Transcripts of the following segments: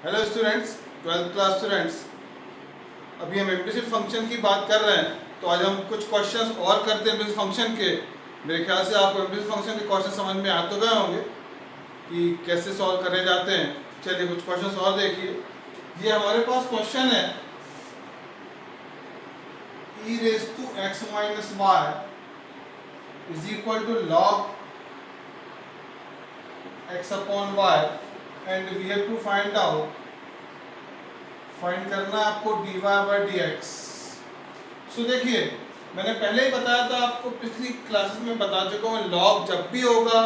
Hello students, 12th class students. अभी हम implicit function की बात कर रहे हैं, तो आज हम कुछ क्वेश्चंस और करते हैं इम्प्लिसिट फंक्शन के। मेरे ख्याल से आपको इम्प्लिसिट फंक्शन के क्वेश्चन समझ में आ तो गए होंगे कि कैसे सॉल्व करे जाते हैं। चलिए कुछ क्वेश्चंस और देखिए। ये हमारे पास क्वेश्चन है e raised to x minus y is equal to log x upon y and we have to find out, find करना है आपको dy by dx। सो देखिए, मैंने पहले ही बताया था आपको, पिछली क्लासेस में बता चुका हूँ, लॉग जब भी होगा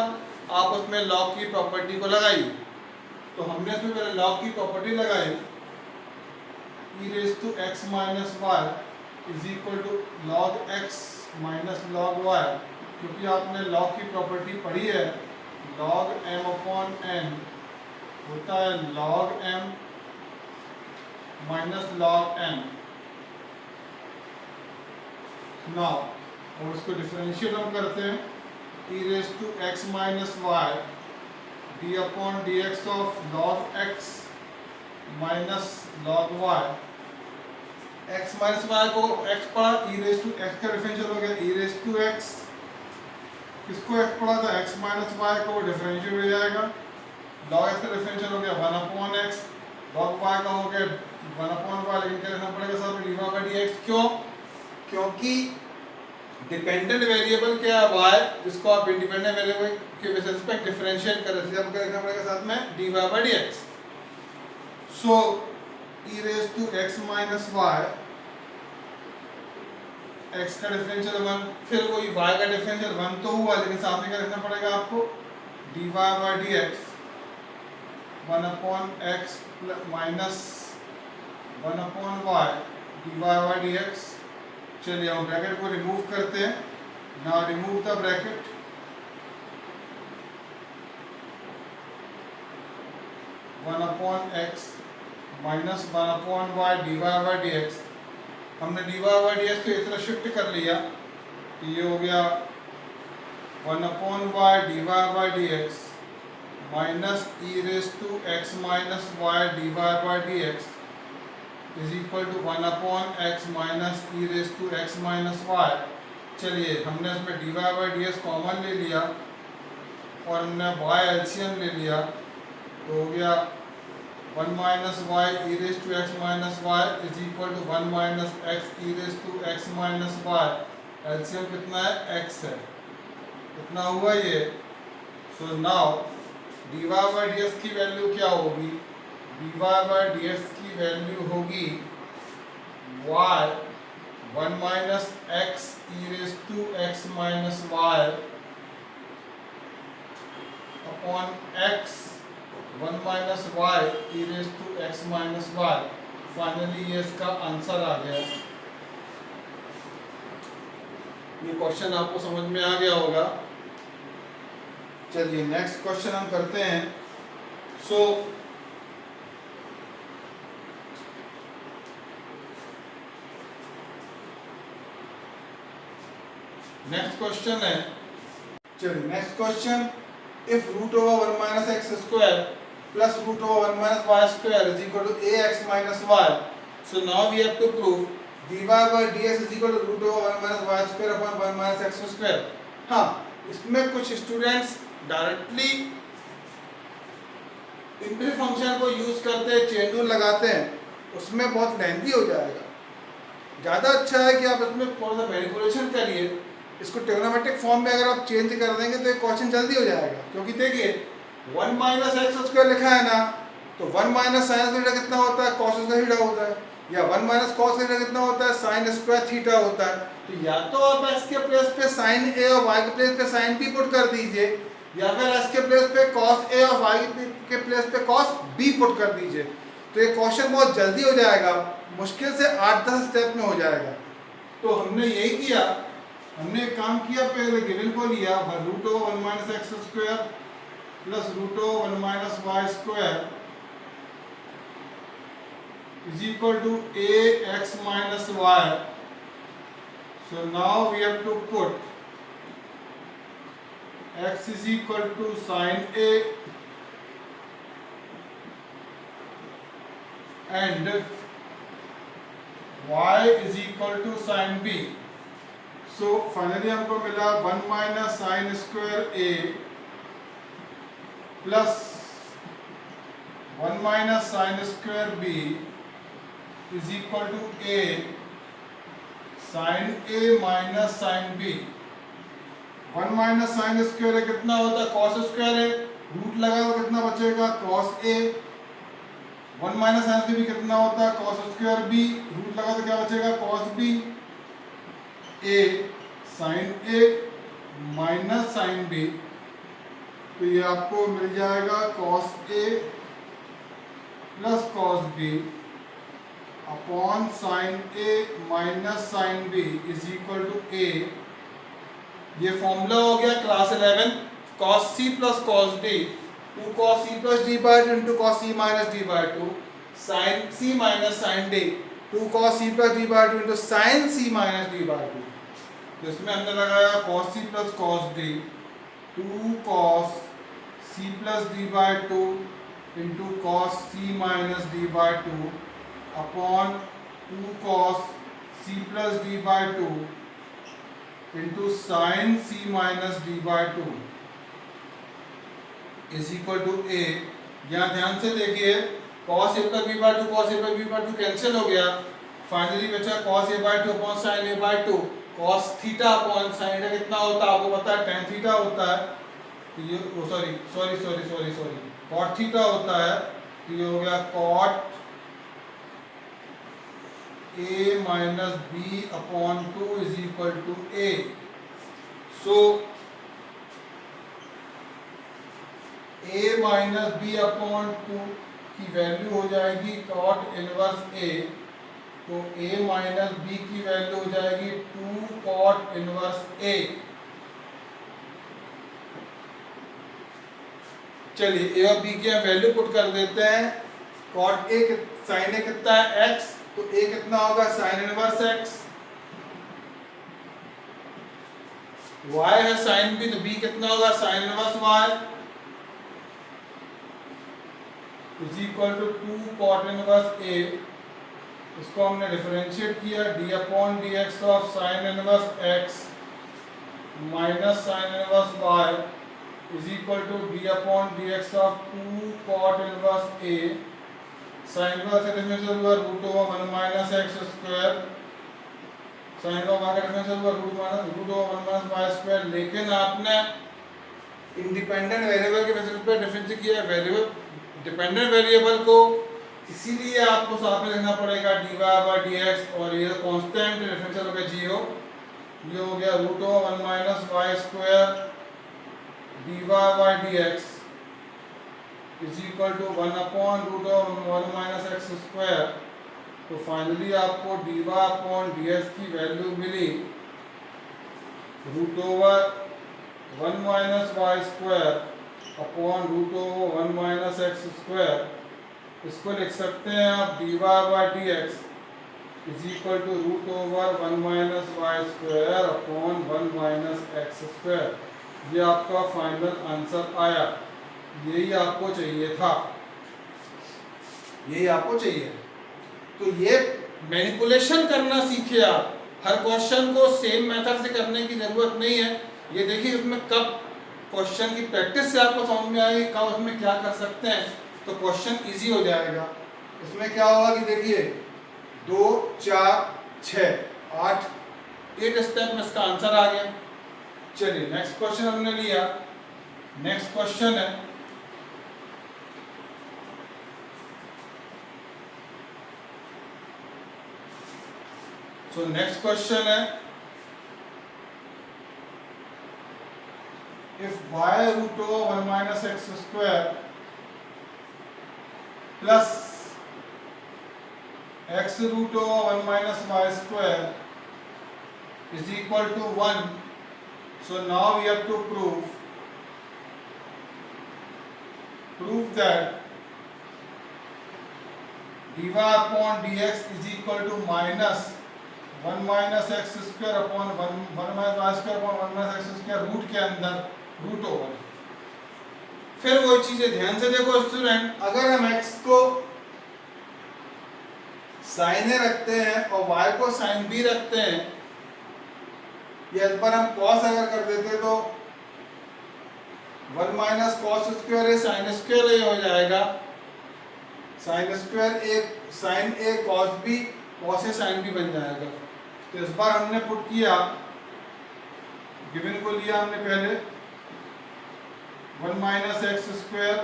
आप उसमें लॉग की प्रॉपर्टी को लगाइए। तो हमने इसमें पहले लॉग की प्रॉपर्टी लगाई, e raised to x minus y is equal to log x minus log y। क्योंकि आपने लॉग की प्रॉपर्टी पढ़ी है, log m upon n होता है log m minus log n। Now और उसको डिफरेंशिएट हम करते हैं, e raised to x minus y d upon dx of log x minus log y। x minus y को x पढ़ा, e raised to x का डिफरेंशियल हो गया e raised to x। किसको x पढ़ा था, x माइनस y को, differential हो जाएगा, log x का डिफरेंशियल हो गया 1 upon x, log y का हो गया 1 upon y, लेकिन क्या लिखना पड़ेगा साथ में dy by dx। क्यों? क्योंकि डिपेंडेंट वेरिएबल क्या है y, जिसको आप इंडिपेंडेंट वेरिएबल के बेसिस पे डिफरेंशिएट कर रहे थे, आपको लिखना पड़ेगा साथ में dy by dx। So e raised to x minus y, x का डिफरेंशियल 1, फिर वही y का डिफरेंशियल 1 तो हुआ, लेकिन सामने क्या लिखना पड़ेगा आपको dy by dx 1 upon x minus 1 upon y dy by dx। चलिए हम ब्रैकेट को रिमूव करते हैं। Now remove the bracket, one upon x minus 1 upon y dy by dx। हमने dy by dx को इस तरह शिफ्ट कर लिया कि ये हो गया 1 upon y dy by dx minus e raised to x minus y dy by dx is equal to 1 upon x minus e raised to x minus y। चलिए हमने इसमें dy by dx कॉमन ले लिया और हमने y LCM ले लिया, तो हो गया 1 minus y e raised to x minus y is equal to 1 minus x e raised to x minus y। LCM कितना है, x है, कितना हुआ ये। So now dy by dx की वैल्यू क्या होगी, dy by dx की वैल्यू होगी y 1 minus x e raised to x minus y upon x 1 minus y e raised to x minus y। Finally ये इसका आंसर आ गया। ये क्वेश्चन आपको समझ में आ गया होगा। चलिए नेक्स्ट क्वेश्चन हम करते हैं। सो नेक्स्ट क्वेश्चन है, चलिए next question, if root over 1 minus x square plus root over 1 minus Y square is equal to ax minus y। So now we have to prove dy by dx is equal to root over 1 minus y square upon 1 minus x square. हाँ, इसमें कुछ students directly implicit function को use करते हैं, chain rule लगाते हैं, उसमें बहुत लेंथी हो जाएगा। ज़्यादा अच्छा है कि आप इसमें थोड़ा सा मैनिपुलेशन करिए, इसको ट्रिग्नोमेट्रिक फॉर्म में अगर आप चेंज कर देंगे तो ये क्वेश्चन जल्दी हो जाएगा। क्योंकि देखिए 1 माइनस एक्स स्क्वायर लिखा है ना, तो 1 माइनस साइन स्क्वायर कितना होता है, कॉस स्क्वायर थीटा होता है, या 1 माइनस कॉस थीटा कितना होता है, साइन स्क्वायर थीटा होता है। तो या तो आप एक्स के प्लेस पे साइन ए और वाई के प्लेस पे साइन बी पुट कर दीजिए, या फिर एक्स के प्लेस पे कॉस ए और वाई के प्लेस पे कॉस बी पुट कर दीजिए। तो ये क्वेश्चन बहुत जल्दी हो जाएगा, मुश्किल से 8-10 स्टेप में हो जाएगा। तो हमने यही किया, हमने एक काम किया, पहले गिवन को लिया root over 1 minus x square plus root over 1 minus Y square is equal to ax minus y। So now we have to put x is equal to sin A and y is equal to sine B. So finally हमको मिला 1 minus sine square A plus 1 minus sine square B is equal to A sine A minus sine B. 1 minus sine square है कितना होता है, cos square है, root लगा तो कितना बचेगा cos A. 1 minus sine B कितना होता है कॉस स्क्वायर बी, रूट लगा तो क्या बचेगा cos B. A sine A minus sine B, तो ये आपको मिल जाएगा cos A plus cos B upon sine A minus sine B is equal to A. ये फॉर्मूला हो गया class 11 cos c plus cos d, 2 cos c plus d by 2 into cos c minus d by 2 sin c minus sin d, 2 cos c plus d by 2 into sin c minus d by 2। तो इसमें हमने लगाया cos c plus cos d, 2 cos c plus d by 2 into cos c minus d by 2 upon 2 cos c plus d by 2 into sine c minus d by 2 is equal to ए। यहाँ ध्यान से देखिए cos a plus b bye 2 cos a plus b bye 2 cancel हो गया, finally बचा cos a by 2 upon sin a by 2। cos theta upon sin theta कितना होता है आपको पता है, tan थीटा होता है। तो ये सॉरी cot थीटा होता है, तो ये हो गया cot a माइनस b अपॉन 2 इज इक्वल टू a। सो a माइनस बी अपॉन 2 की वैल्यू हो जाएगी cot इनवर्स a, तो a माइनस बी की वैल्यू हो जाएगी 2 cot इनवर्स a। चलिए a और b की वैल्यू पुट कर देते हैं। cot a sin a कितना है x, तो a कितना होगा sin इनवर्स x, y है sin b, तो b कितना होगा sin inverse y is equal to 2 cot inverse a। इसको हमने डिफरेंशिएट किया, d upon D x of sine inverse x minus sine inverse y is equal to d upon D x of 2 cot inverse a। Sine inverse का differential हुआ root over 1 minus x square, sine का y का differential हुआ root over 1 minus y square. लेकिन आपने independent variable के basis पे differentiate किया है वेरिएबल डिपेंडेंट वेरिएबल को, इसीलिए आपको साथ में लिखना पड़ेगा dy बाय dx, और ये कांस्टेंट डिफरेंशियल हो गया 0, ये हो गया root over 1 minus y square dy by dx is equal to 1 upon root over 1 minus x square. तो फाइनली आपको dy अपॉन dx की वैल्यू मिली root over 1 minus y square upon root over 1 minus x square. इसको लिख सकते हैं आप dy by dx is equal to root over 1 minus Y square upon 1 minus x square. ये आपका फाइनल आंसर आया, यही आपको चाहिए था, यही आपको चाहिए। तो ये मैनिपुलेशन करना सीखे आप, हर क्वेश्चन को सेम मेथड से करने की जरूरत नहीं है। ये देखिए इसमें कब क्वेश्चन की प्रैक्टिस से आपको समझ में आएगी कब उसमें क्या कर सकते हैं, तो क्वेश्चन इजी हो जाएगा। इसमें क्या होगा कि देखिए 2 4 6 8 8 स्टेप में इसका आंसर आ गया। चलिए नेक्स्ट क्वेश्चन हमने लिया, नेक्स्ट क्वेश्चन है नेक्स्ट क्वेश्चन है if y root over 1 minus x square plus x root over 1 minus y square is equal to 1, so now we have to prove that dy upon dx is equal to minus 1 minus x square upon 1 minus y square upon 1 minus x square root के अंदर root over. फिर वो चीजें ध्यान से देखो student, अगर हम x को साइन ए रखते हैं और y को साइन बी रखते हैं, ये इस पर हम कॉस अगर कर देते तो 1 माइनस कॉस स्क्वायर ए साइन स्क्वायर ए हो जाएगा, sign square A sine A cos B, cos A sine B बन जाएगा। तो इस बार हमने पुट किया, गिवन को लिया हमने पहले 1 minus x square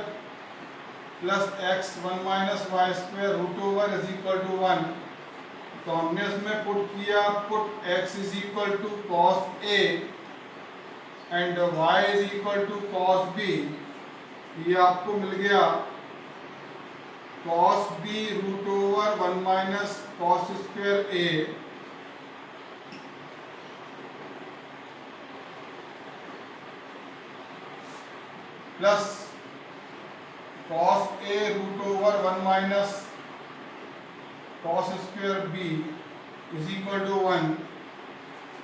plus x 1 minus Y square root over is equal to 1। तो हमने इसमें पुट किया, put x is equal to cos A and y is equal to cos B. ये आपको मिल गया cos B root over 1 minus cos square A plus cos A root over 1 minus cos square B is equal to 1।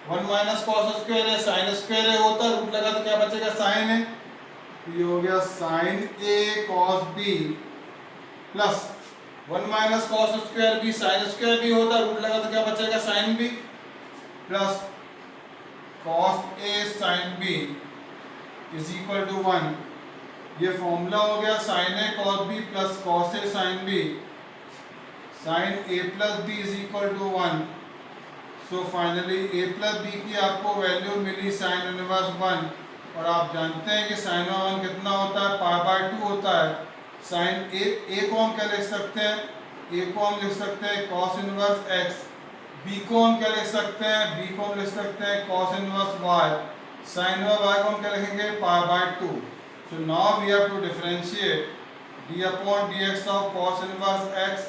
1 minus cos square है, sine square है होता, root लगा तो क्या बचेगा, साइन है, ये हो गया sine A cos B plus 1 minus cos square B, sine square B होता, रूट लगा तो क्या बचेगा, sine B plus cos A sine B is equal to 1। ये फॉर्मूला हो गया sine A cos B plus cos A sine B, sine A plus B is equal to 1। So finally A plus B की आपको value मिली sine inverse 1, और आप जानते हैं कि साइन 1 कितना होता है, पाई बाय 2 होता है। साइन ए को हम क्या लिख सकते हैं, ए को हम लिख सकते हैं कॉस इनवर्स एक्स, बी को हम क्या लिख सकते हैं, बी को हम लिख सकते हैं cos inverse Y, sine Y को हम क्या लिखेंगे, pi by 2। So now we have to differentiate D upon D x of cos inverse X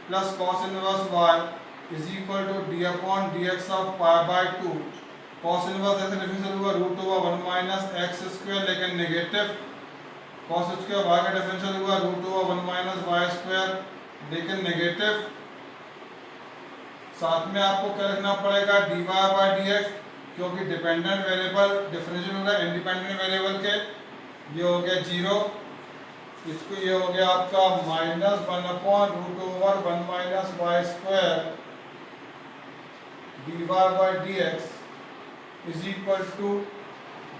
plus cos inverse Y is equal to D upon D x of pi by 2। Cos inverse X differential हुआ root over 1 minus x square, लेकिन negative, cos square Y का differential हुआ root over 1 minus Y square, लेकिन negative. साथ में आपको क्या लिखना पड़ेगा, d Y by D x, क्योंकि डिपेंडेंट वेरिएबल डिफरेंशियल होगा इंडिपेंडेंट वेरिएबल के, ये हो गया 0, इसको ये हो गया आपका minus 1 upon root over 1 minus Y square D Y by D x is equal to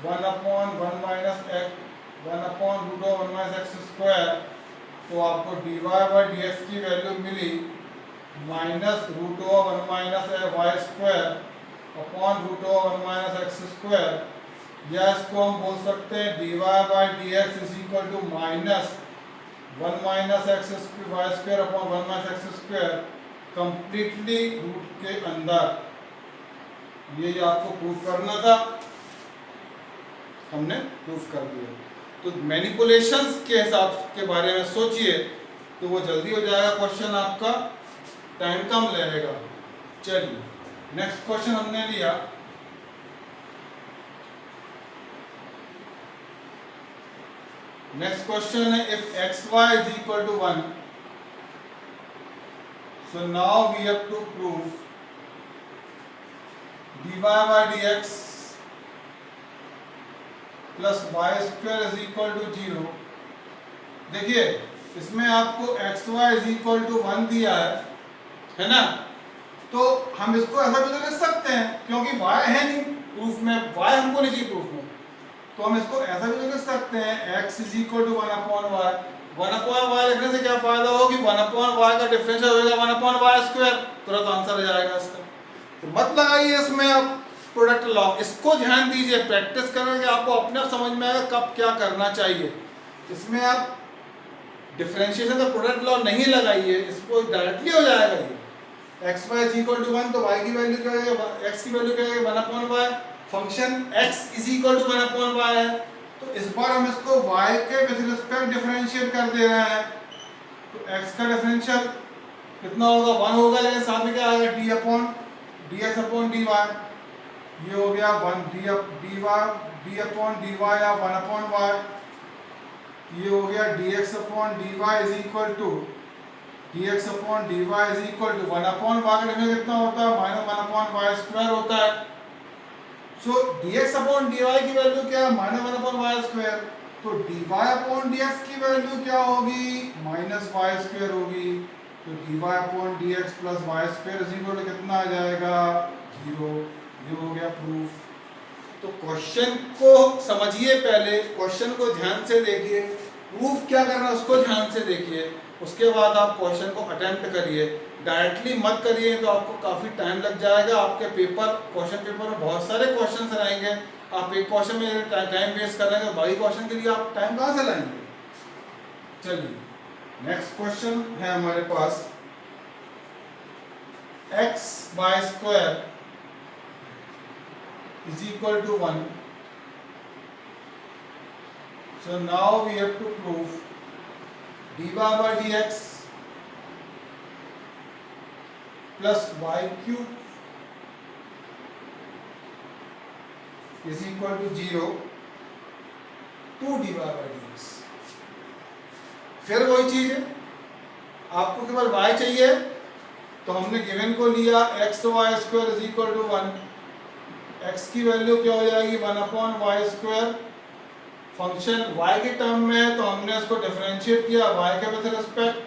1 upon 1 minus X 1 upon root over 1 minus x square. तो आपको D Y by D x की वैल्यू मिली minus root over 1 minus Y square upon root over 1 minus x square, या इसको हम बोल सकते हैं D Y by D x is equal to minus 1 minus x y square upon 1 minus x square completely root के अंदर। ये आपको प्रूफ करना था, हमने प्रूफ कर दिया। तो मैनिपुलेशंस के हिसाब के बारे में सोचिए तो वो जल्दी हो जाएगा क्वेश्चन, आपका टाइम कम लगेगा। चलिए नेक्स्ट क्वेश्चन हमने लिया, नेक्स्ट क्वेश्चन है if x y is equal to 1, so now we have to prove d Y by D x plus y square is equal to 0। देखिए इसमें आपको x y is equal to 1 दिया है ना, तो हम इसको ऐसा भी तो लिख सकते हैं, क्योंकि y है नहीं प्रूफ में, y हमको नहीं चाहिए प्रूफ में, तो हम इसको ऐसा भी तो लिख सकते हैं x is equal to 1 upon y. 1 upon y लिखने से क्या फायदा होगा कि 1 अपॉन वाई का डिफरेंशियल होगा 1 अपॉन वाई स्क्वायर, तुरंत आंसर आ जाएगा इसका। तो मत लगाइए इसमें आप प्रोडक्ट लॉ, इसको ध्यान दीजिए, प्रैक्टिस करेंगे आपको अपने आप समझ में आएगा कब क्या करना चाहिए। इसमें आप डिफरेंशिएशन का प्रोडक्ट लॉ नहीं लगाइए, इसको डायरेक्टली हो जाएगा ये x y is equal to 1, तो y की वैल्यू क्या है, x की वैल्यू क्या है 1 upon y, function x is equal to 1 upon Y है, तो इस बार हम इसको y के विद रिस्पेक्ट डिफरेंशिएट कर दे रहे हैं, तो x का डिफरेंशियल कितना होगा 1 होगा, लेकिन साथ में क्या आएगा d upon dx upon dy, ये हो गया 1 d अपॉन dy या 1 अपॉन y, ये हो गया dx upon dy is equal to dx upon dy is equal to 1 upon y का डिफरेंस कितना होता है माइनस 1 अपॉन y स्क्वायर होता है। सो dx अपॉन dy की वैल्यू क्या है माइनस 1 अपॉन y स्क्वायर, तो dy अपॉन dx की वैल्यू क्या होगी माइनस y स्क्वायर होगी। तो dy upon dx plus y square is equal to कितना आ जाएगा 0। ये हो गया प्रूफ। तो क्वेश्चन को समझिए, पहले क्वेश्चन को ध्यान से देखिए, प्रूफ क्या करना है उसको ध्यान से देखिए, उसके बाद आप क्वेश्चन को अटेम्प्ट करिए। डायरेक्टली मत करिए तो आपको काफ़ी टाइम लग जाएगा। आपके क्वेश्चन पेपर में बहुत सारे क्वेश्चन रहेंगे, आप एक क्वेश्चन में टाइम वेस्ट कर रहे हैं तो बाकी क्वेश्चन के लिए आप टाइम कहाँ से लाएंगे। चलिए नेक्स्ट क्वेश्चन है हमारे पास x bye square is equal to 1. So now we have to prove dy by dx plus y cube is equal to 0 to dy by dx। फिर वही चीज है, आपको केवल y चाहिए तो हमने गिवन को लिया x y square is equal to 1। x की वैल्यू क्या हो जाएगी 1 upon y square. Function y के टर्म में है तो हमने इसको डिफरेंशिएट किया y के विद रिस्पेक्ट।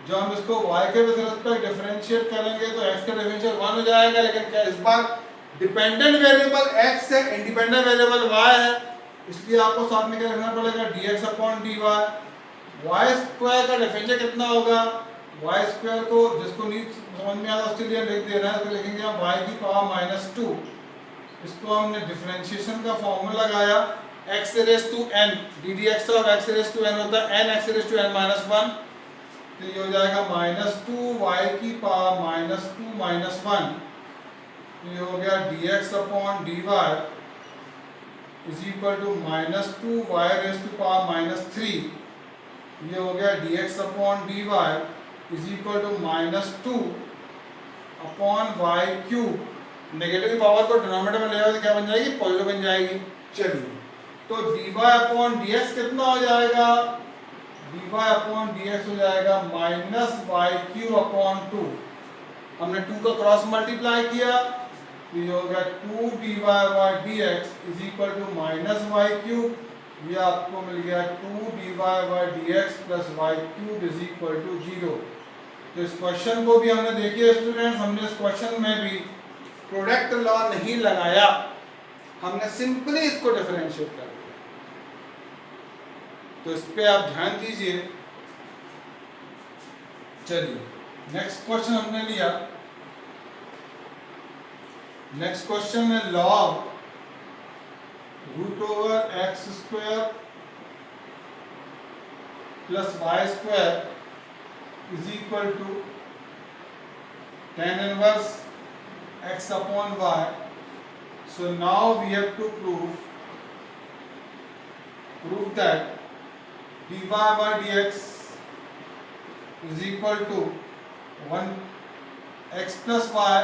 जो हम इसको y के विद रिस्पेक्ट डिफरेंशिएट करेंगे तो x का डिफरेंशियल 1 हो जाएगा। लेकिन क्या इस बार डिपेंडेंट वेरिएबल x है, इंडिपेंडेंट वेरिएबल y है, इसलिए आपको साथ में क्या रखना पड़ेगा dx upon dy। y square का डिफरेंशियल कितना होगा, y स्क्वायर को जिसको नहीं समझ में आता उसके लिए लिख दे रहे हैं, तो लिखेंगे हम y की पावर -2। इसको हमने डिफरेंशिएशन का फॉर्मूला लगाया x raise to n, ddx of x raise to n होता है n x raise to n -1। तो ये हो जाएगा -2 y की पावर -2 -1। तो ये हो गया dx upon dy is equal to -2 y raise to power -3। ये हो गया dx upon dy is equal to -2 upon y cube. Negative power को डिनोमिनेटर में ले तो क्या बन जाएगी, पॉजिटिव बन जाएगी। चलिए तो dy अपॉन dx कितना हो जाएगा, dy अपॉन dx हो जाएगा -y क्यूब अपॉन 2। हमने 2 का क्रॉस मल्टीप्लाई किया तो ये हो गया 2 dy by dx is equal to -y cube. ये आपको मिल गया 2 dy by dx plus y cube is equal to 0। तो इस क्वेश्चन को भी हमने देखिए स्टूडेंट्स, हमने इस क्वेश्चन में भी प्रोडक्ट लॉ नहीं लगाया, हमने सिंपली इसको डिफरेंशिएट कर दिया। तो इस पे आप ध्यान दीजिए। चलिए नेक्स्ट क्वेश्चन हमने लिया, नेक्स्ट क्वेश्चन में log √x² plus y² is equal to tan inverse x upon y। So now we have to prove that dy by dx is equal to 1x plus y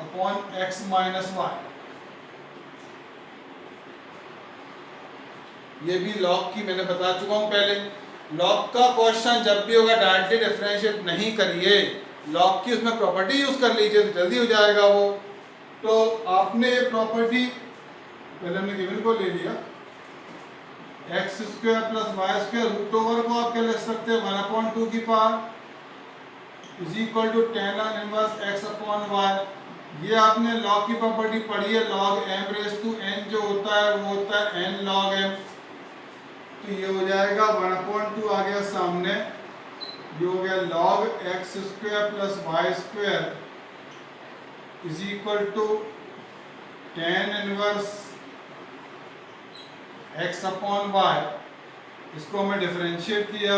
upon x minus y। ये भी log की मैंने बता चुका हूं पहले। Log का question जब भी होगा डायरेक्टली डिफरेंशिएट नहीं करिए, लॉग की उसमें प्रॉपर्टी यूज कर लीजिए तो जल्दी हो जाएगा वो। तो आपने ये प्रॉपर्टी पहले हमने गिवन को ले लिया, x² plus y² root over को आप क्या लिख सकते हैं 1/2 की power is equal to tan inverse x upon y। ये आपने लॉग की प्रॉपर्टी पढ़ी है, log m raise to n जो होता है वो होता है n log m। तो ये हो जाएगा 1/2 आ गया सामने, ये हो गया log x² plus y² is equal to tan inverse x upon y। इसको हमें डिफरेंशिएट किया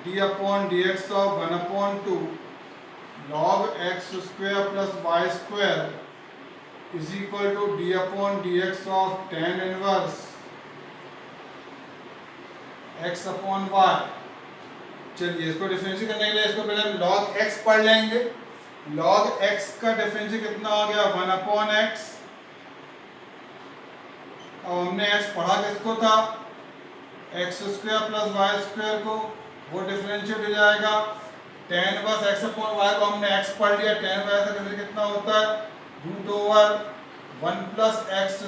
d upon dx of 1/2 log x² plus y² is equal to d upon dx of tan inverse x upon y। चलिए इसको differentiate करने के लिए इसको पहले हम log x पढ़ लेंगे। log x का डिफरेंशिएट कितना हो गया 1/x। अब हमने x पढ़ा किसको था, x² प्लस y² को, वो डिफरेंशिएट हो जाएगा tan inverse x upon y को हमने x पढ़ लिया। tan y का डिफरेंशिएट कितना होता है root over 1 plus x²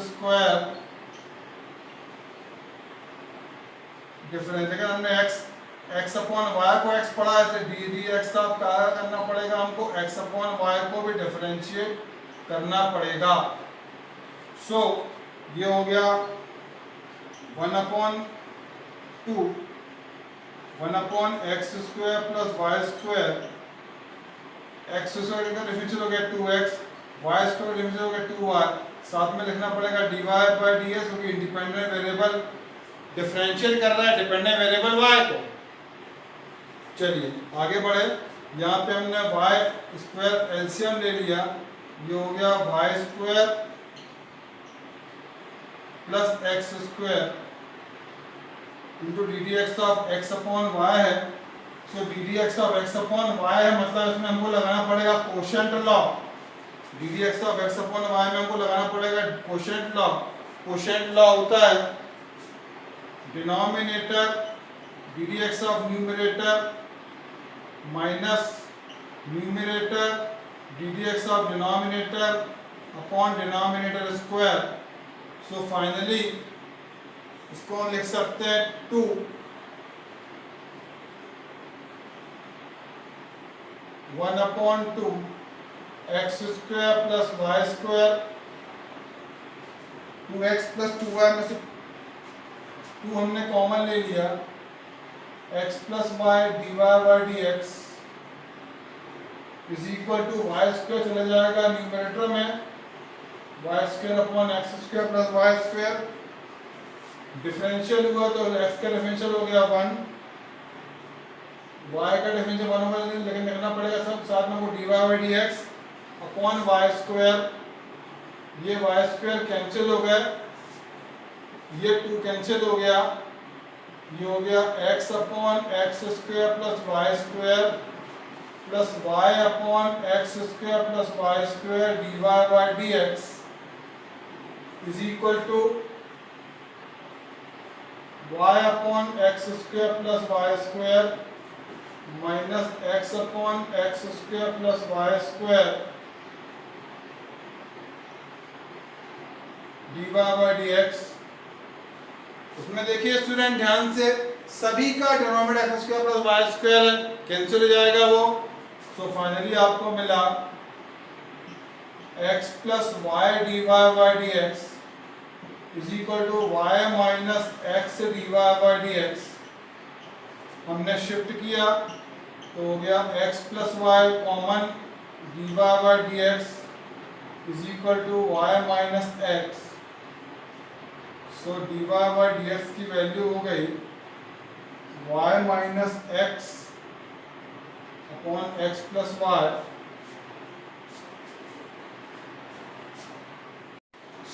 difference. अगर हमने x अपॉन वाई को x पढ़ा है, तो डी डी एक्स का क्या करना पड़ेगा हमको, x अपॉन वाई को भी डिफरेंशिएट करना पड़ेगा। सो ये हो गया 1/2 1/x square plus y square, x square का डिफरेंशियल हो गया 2x, वाई स्क्वायर का डिफरेंशियल हो गया 2y, साथ में लिखना पड़ेगा dy बाय dx, क्योंकि इंडिपेंडेंट वेरिएबल डिफरेंशिएट कर रहा है डिपेंडेंट वेरिएबल y को। चलिए आगे बढ़े, यहाँ पे हमने y स्क्वायर एलसीएम ले लिया, ये हो गया y square plus X square into D D x of X upon Y है। So D D x of X upon Y है, मतलब इसमें हमको लगाना पड़ेगा quotient law. D D x of X upon Y में हमको लगाना पड़ेगा कोशेंट लॉ। कोशेंट लॉ होता है denominator d D x of numerator minus numerator d D x of denominator upon denominator square. So finally इसको हम लिख सकते हैं 2 1/2 x square plus y square, 2x plus 2y में से 2 हमने कॉमन ले लिया, x plus y d Y by D x is equal to y square चला जाएगा न्यूमरेटर में, y square upon x square plus y square, differential हुआ तो x का डिफरेंशियल हो गया 1, y का डिफरेंशियल 1 होगा, लेकिन लिखना पड़ेगा सब साथ में वो dy by D x upon y square, ये वाई स्क्वायर कैंसिल हो गए, ये 2 कैंसिल हो गया, ये हो गया x upon x square plus y square plus y upon x square plus y square D Y by D x is equal to y upon x square plus y square minus x upon x square plus y square D Y by D x. उसमें देखिए student ध्यान से, सभी का denominator x square plus y square है, cancel हो जाएगा वो। सो फाइनली आपको मिला x plus y d Y by D x is equal to y minus x d Y by D x. हमने शिफ्ट किया तो हो गया x plus y common d Y by D x is equal to y minus x. So d Y by D x की value हो गई y minus x upon x plus y.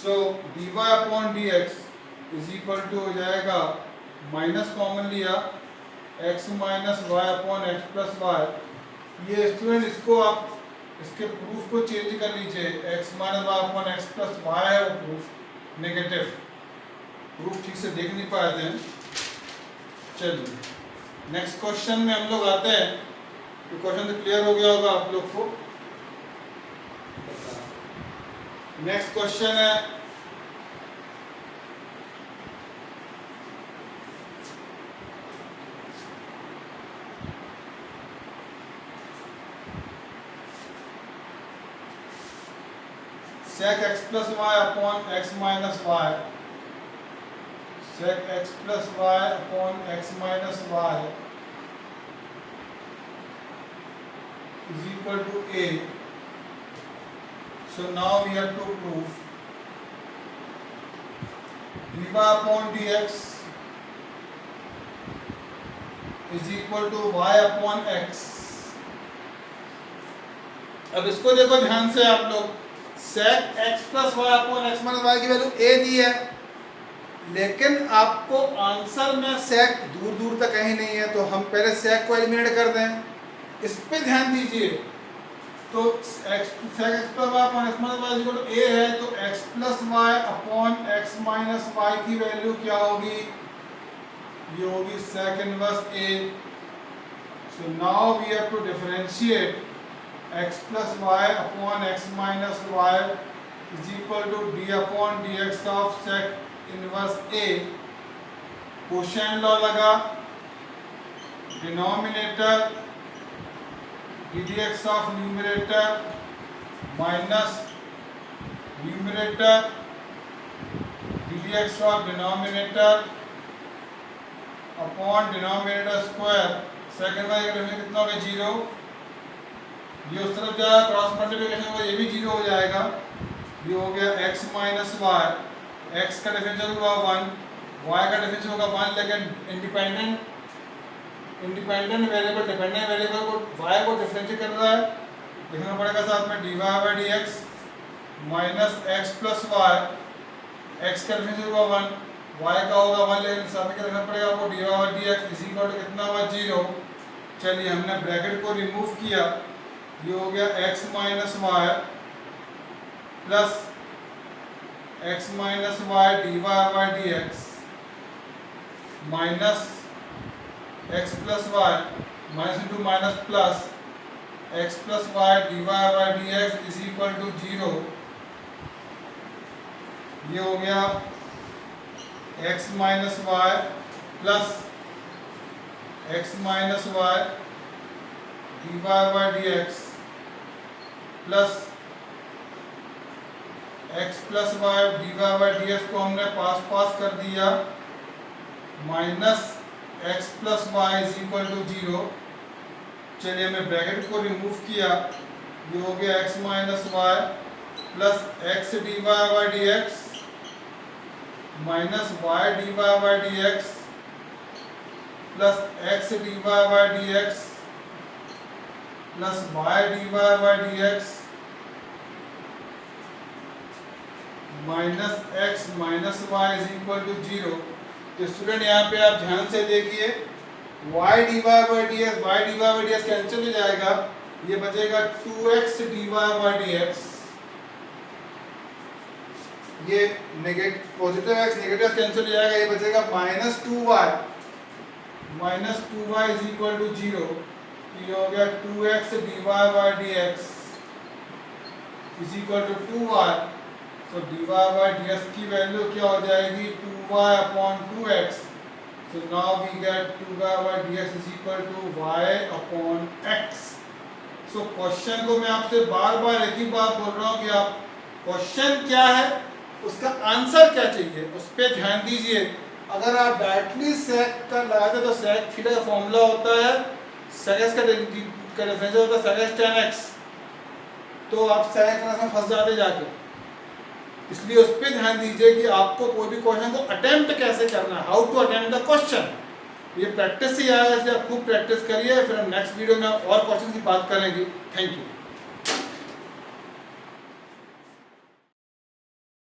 So d y upon D x is equal to हो जाएगा, minus common लिया, x minus y upon x plus y. ये student इसको आप इसके प्रूफ को चेंज कर लीजिए, x minus y upon x plus y है वो प्रूफ नेगेटिव, प्रूफ ठीक से देख नहीं पाए थे। चलिए नेक्स्ट क्वेश्चन में हम लोग आते हैं, तो क्वेश्चन तो क्लियर हो गया होगा आप लोग को। नेक्स्ट क्वेश्चन है sec x plus y upon x minus y, sec x plus y upon x minus y is equal to a. So now we have to prove dy upon dx is equal to y upon x। अब इसको देखो ध्यान से आप लोग, sec x plus y upon x minus y की value a दी है, लेकिन आपको आंसर में sec दूर दूर तक कहीं नहीं है, तो हम पहले sec को एलिमिनेट कर दें, इस पे ध्यान दीजिए। तो x sec x plus y upon x minus y is equal to a है, तो x plus y upon x minus y की वैल्यू क्या होगी, ये होगी sec inverse a। So now we have to differentiate x plus y upon x minus y is equal to d upon dx of sec inverse a। Question law लगा, denominator ddx of numerator minus numerator ddx of denominator upon denominator square. Second वाले का कितना हो गया 0, ये उस तरफ जाएगा क्रॉस मल्टीप्लिकेशन होगा, ये भी 0 हो जाएगा। ये हो गया x माइनस वाई, x का डिफरेंशियल हुआ 1, y का डिफरेंशियल होगा 1, लेकिन इंडिपेंडेंट वेरिएबल डिपेंडेंट वेरिएबल को y को डिफरेंशिएट कर रहा है, लिखना पड़ेगा साथ में dy by dx minus x plus y, x का डिफरेंशियल होगा 1, y का होगा 1, लेकिन साथ में क्या लिखना पड़ेगा आपको dy by dx is equal to कितना हुआ 0। चलिए हमने ब्रैकेट को रिमूव किया, ये हो गया x minus y plus x minus y dy by dx minus x plus y minus into minus plus x plus y dy by dx is equal to 0। ये हो गया x minus y plus x minus y dy by dx plus x plus y dy by dx को हमने pass कर दिया, minus x plus y is equal to 0। चलिए हमने bracket को रिमूव किया, ये हो गया x minus y plus x dy by dx minus y dy by dx plus x dy by dx plus y dy by dx minus x minus y is equal to 0। तो student यहाँ पे आप ध्यान से देखिए, y dy by dx cancel हो जाएगा, ये बचेगा 2x dy बाई dx, ये पॉजिटिव x नेगेटिव कैंसिल हो जाएगा, ये बचेगा minus 2y is equal to 0। ये हो गया 2x dy by dx is equal to 2y। तो dy बाई dx की वैल्यू क्या हो जाएगी 2y upon 2x। So now we get 2y by dx is equal to y upon x. So question को मैं आपसे बार बार एक ही बात बोल रहा हूँ कि आप क्वेश्चन क्या है उसका आंसर क्या चाहिए उस पर ध्यान दीजिए। अगर आप डायरेक्टली सेक का लगाते तो सेक थीटा का फॉर्मूला होता है सेक एक्स का डिफरेंशियल होता है सेक एक्स tan x, तो आप सेक एक्स में फंस जाते जाके। इसलिए उस पर ध्यान दीजिए कि आपको कोई भी क्वेश्चन को अटेम्प्ट कैसे करना है, how to attempt the question. ये प्रैक्टिस से आएगा, इसलिए आप खूब प्रैक्टिस करिए। फिर हम नेक्स्ट वीडियो में और क्वेश्चन की बात करेंगे। Thank you.